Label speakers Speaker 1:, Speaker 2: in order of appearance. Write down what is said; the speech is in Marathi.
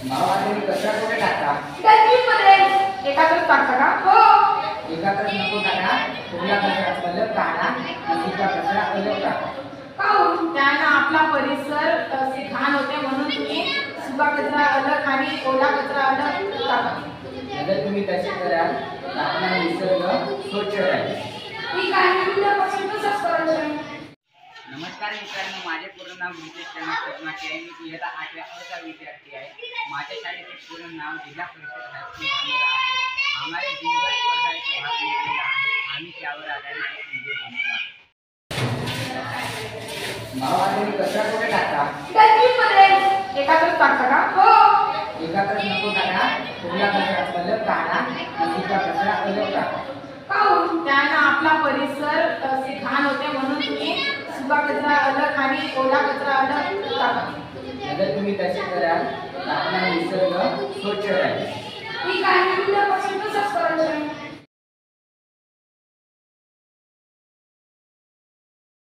Speaker 1: मावा तुम्ही कचरा कुठे टाकता?
Speaker 2: डस्टबिनमध्ये. एकातच टाकता का? हो.
Speaker 1: एकातच नको टाका, कुठला कचरा अलग काढा, दुसरा कचरा अलग टाका.
Speaker 2: काहून? त्यानं आपला परिसर घाण होते म्हणून तुम्ही सुका कचरा अलग आणि ओला कचरा अलग टाका.
Speaker 1: जर तुम्ही तसे कराल तर आपला निसर्ग स्वच्छ राहील.
Speaker 2: ठीक आहे, मी उद्यापासून तसंच करेन.
Speaker 1: नमस्कार मित्रांनो, माझे पूर्ण नाव नितेश शर्माचे आहे. मी इयत्ता 8व्या चा विद्यार्थी आहे. माझ्या शाळेचे पूर्ण नाव जिल्हा परिषद हायस्कूल धानेरा आहे. आम्हाला जिल्हा स्पर्धेत भाग घेतलेला आहे. आम्ही त्यावर आधारित एक व्हिडिओ बनवला आहे. मावा तुम्ही कचरा कुठे टाकता?
Speaker 2: डस्टबिनमध्ये. एकातच टाकता का? हो.
Speaker 1: एकातच नको टाका, कुठला कचरा अलग काढा, दुसरा कचरा अलग टाका.
Speaker 2: काहून? त्यानं आपला परिसर घाण होते म्हणून तुम्ही सुका कचरा अलग आणि ओला कचरा अलग टाका.
Speaker 1: जर तुम्ही तसे कराल तर आपला निसर्ग स्वच्छ राहील.
Speaker 2: ठीक आहे.